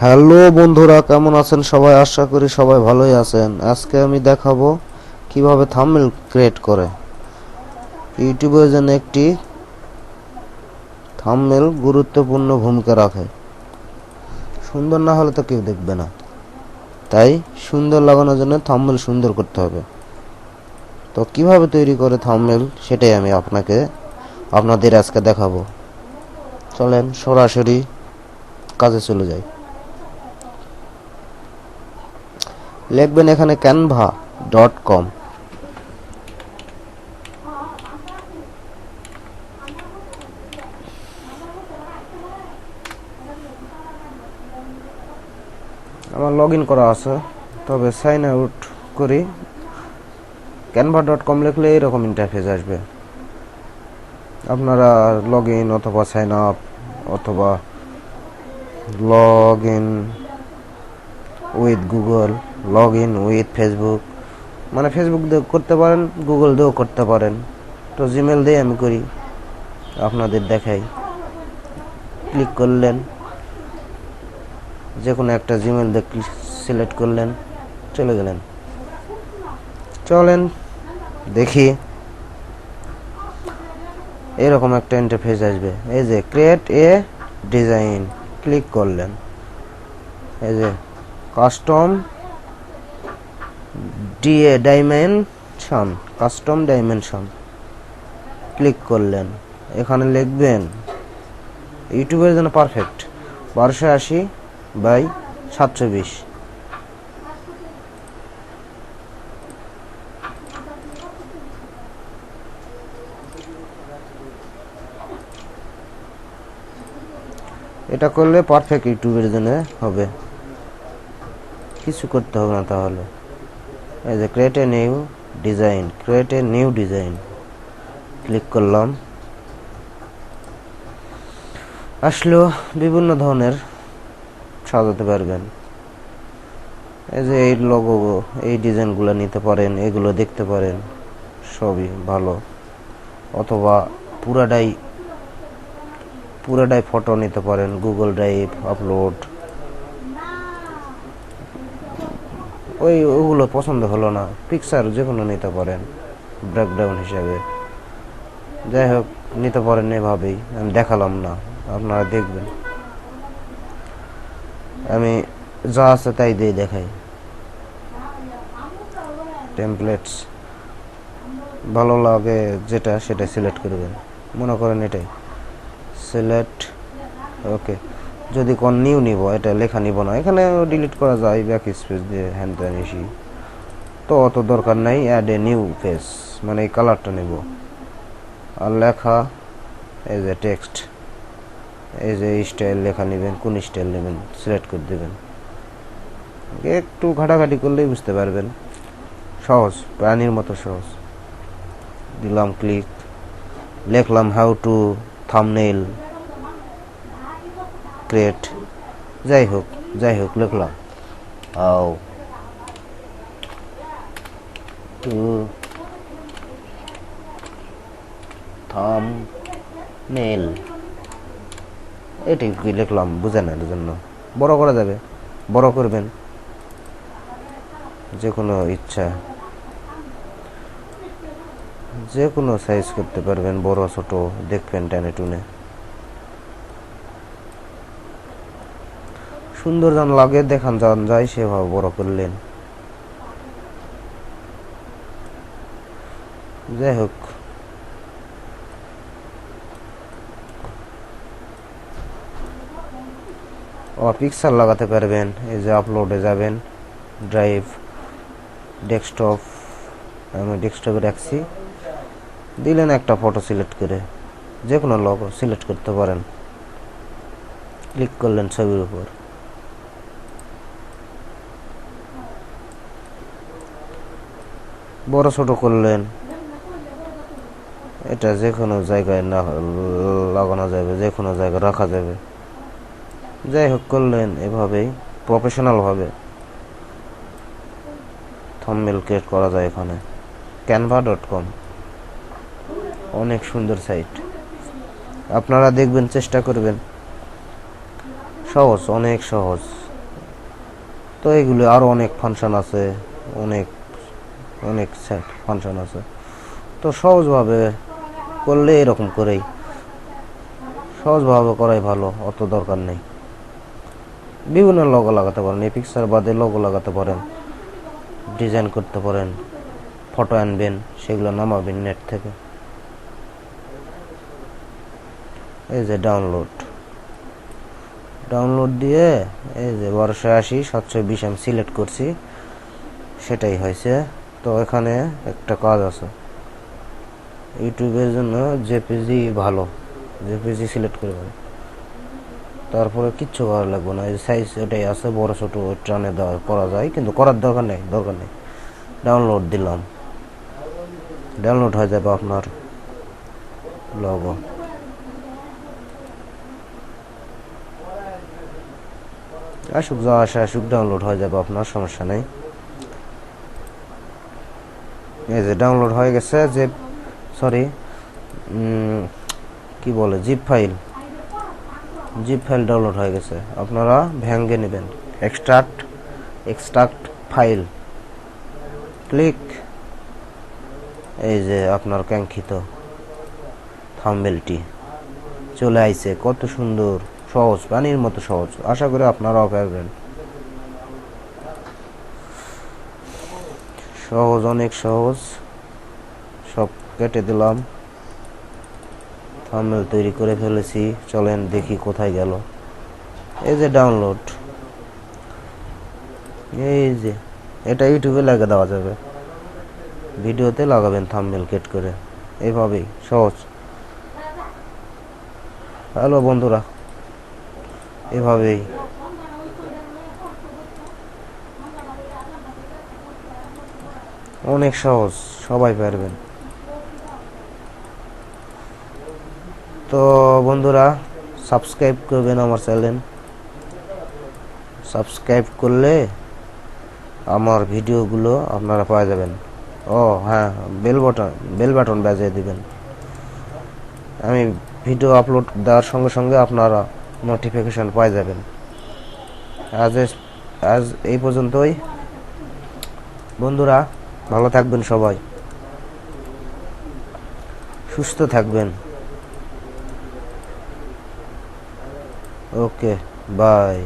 Hello বন্ধুরা, কেমন আছেন সবাই? আশা করি সবাই ভালোই আছেন। আজকে আমি দেখাবো কিভাবে থাম্বনেল ক্রিয়েট করে। ইউটিউবের জন্য একটি থাম্বনেল গুরুত্বপূর্ণ ভূমিকা রাখে। সুন্দর না হলে তো কেউ দেখবে না, তাই সুন্দর লাগানোর জন্য থাম্বনেল সুন্দর করতে হবে। তো কিভাবে তৈরি করে থাম্বনেল, সেটাই আমি আপনাদের আজকে দেখাবো। চলেন সরাসরি কাজে চলে যাই। লিখবেন এখানে canva.com। আমার লগ ইন করা আছে, তবে সাইন আউট করি। canva.com লিখলে এরকম ইন্টারফেস আসবে। আপনারা লগ ইন অথবা সাইন আপ অথবা log in with Google, log in with Facebook, মানে ফেসবুক দিয়েও করতে পারেন, গুগল দিয়েও করতে পারেন। তো জিমেল দিয়ে আমি করি, আপনাদের দেখাই। ক্লিক করলেন, যে কোনো একটা জিমেল দিয়ে সিলেক্ট করলেন, চলে গেলেন। চলেন দেখি, এরকম একটা ইন্টারফেস আসবে। এই যে ক্রিয়েট এ ডিজাইন, ক্লিক করলেন। এই যে কাস্টম ডাইমেনশন ক্লিক করলেন। এখানে লিখবেন ইউটিউবের জন্য পারফেক্ট 1280x720। এটা করলে পারফেক্ট ইউটিউবের জন্য হবে, কিছু করতে হবে না। তাহলে এই যে create a new design click করলাম। আসলেও বিভিন্ন ধরনের সাজাতে পারবেন। এই যে এই লোগো, এই ডিজাইনগুলো নিতে পারেন, এগুলো দেখতে পারেন, সবই ভালো। অথবা পুরাটাই ফটো নিতে পারেন, গুগল ড্রাইভ আপলোড। ওগুলো পছন্দ হলো না, পিকচার যে কোনো নিতে পারেন ব্যাকগ্রাউন্ড হিসাবে। যাই হোক, নিতে পারেন, এভাবেই আমি দেখালাম না, আপনারা দেখবেন। আমি যা আছে তাই দিয়ে দেখাই। টেমপ্লেটস ভালো লাগে যেটা, সেটা সিলেক্ট করবেন। মনে করেন এটাই সিলেক্ট, ওকে। যদি কোন নিউ নিব, এটা লেখা নিব না, এখানে ডিলিট করা যায় ব্যাক স্পেস দিয়ে, হ্যান ত্যান এসি। তো অত দরকার নাই। অ্যাড এ নিউ পেজ, মানে এই কালারটা নেব। আর লেখা, এই যে টেক্সট, এই যে স্টাইল লেখা নেবেন, কোন স্টাইল নেবেন সিলেক্ট করে দেবেন। একটু ঘাটাঘাটি করলেই বুঝতে পারবেন, সহজ, প্রাণীর মতো সহজ। দিলাম ক্লিক, লিখলাম হাউ টু থাম্বনেল ক্রিয়েট। যাই হোক লিখলাম হাউ টু থাম্বনেল, এটাই লিখলাম বোঝানোর জন্য। বড় করা যাবে, বড় করবেন যে কোনো ইচ্ছা, যে কোনো সাইজ করতে পারবেন, বড় ছোট দেখবেন টেনে টুনে। সুন্দর যেন লাগে, দেখান যান যায় সেভাবে বড় করলেন। যাই হোক, পিকচার লাগাতে পারবেন। এই যে আপলোডে যাবেন, ড্রাইভ, ডেস্কটপ, আমি ডেস্কটপে রাখছি। দিলেন একটা ফটো সিলেক্ট করে, যে কোনো লোগো সিলেক্ট করতে পারেন। ক্লিক করলেন ছবির উপর, বড় ছোট করলেন। এটা যে কোনো জায়গায় লাগানো যাবে, যে কোনো জায়গায় রাখা যাবে। যাই হোক করলেন, এভাবেই প্রফেশনাল ভাবে থাম্বনেল ক্রিয়েট করা যায়। এখানে canva.com অনেক সুন্দর সাইট, আপনারা দেখবেন, চেষ্টা করবেন। সহজ, অনেক সহজ। তো এগুলো আরও অনেক ফাংশন আছে, অনেক অনেক সেট ফাংশন আছে। তো সহজভাবে করলে এরকম করেই সহজভাবে করাই ভালো, অত দরকার নেই। বিভিন্ন লোগো লাগাতে পারেন, এই পিকচার বাদে লোগো লাগাতে পারেন, ডিজাইন করতে পারেন, ফটো আনবেন, সেগুলো নামাবেন নেট থেকে। এই যে ডাউনলোড দিয়ে এই যে 1280/720 আমি সিলেক্ট করছি, সেটাই হয়েছে। তো এখানে একটা কাজ আছে, ইউটিউবের জন্য জেপিজি ভালো, জেপিজি সিলেক্ট করে দেবেন। তারপরে কিচ্ছু করা লাগবে না, এই সাইজ এটাই আছে, বড় ছোট টানে দেওয়া করা যায়, কিন্তু করার দরকার নেই। ডাউনলোড দিলাম, ডাউনলোড হয়ে যাবে আপনার লোগো। আসুক ডাউনলোড হয়ে যাবে আপনার, সমস্যা নেই। এই যে ডাউনলোড হয়ে গেছে, যে সরি কি বলে জিপ ফাইল ডাউনলোড হয়ে গেছে। আপনারা ভেঙে নেবেন, এক্সট্রাক্ট ফাইল ক্লিক। এই যে আপনার কাঙ্ক্ষিত থাম্বনেলটি চলে আইছে, কত সুন্দর, সহজ, পানির মতো সহজ। আশা করি আপনারাও পারবেন। সহজ, অনেক সহজ। সব কেটে দিলাম, থাম্বনেল তৈরি করে ফেলেছি। চলেন দেখি কোথায় গেল। এই যে ডাউনলোড, এই যে এটা ইউটিউবে লাগিয়ে দেওয়া যাবে, ভিডিওতে লাগাবেন থাম্বনেল কেট করে, এইভাবেই সহজ। হ্যালো বন্ধুরা, এভাবেই অনেক সহজ, সবাই পারবেন। তো বন্ধুরা, সাবস্ক্রাইব করবেন আমার চ্যানেল। সাবস্ক্রাইব করলে আমার ভিডিওগুলো আপনারা পাওয়া যাবেন। ও হ্যাঁ, বেল বাটন বাজিয়ে দিবেন। আমি ভিডিও আপলোড দেওয়ার সঙ্গে সঙ্গে আপনারা নোটিফিকেশন পাওয়া যাবেন। আজ এই পর্যন্তই বন্ধুরা, ভালো থাকবেন সবাই, সুস্থ থাকবেন। ওকে, বাই।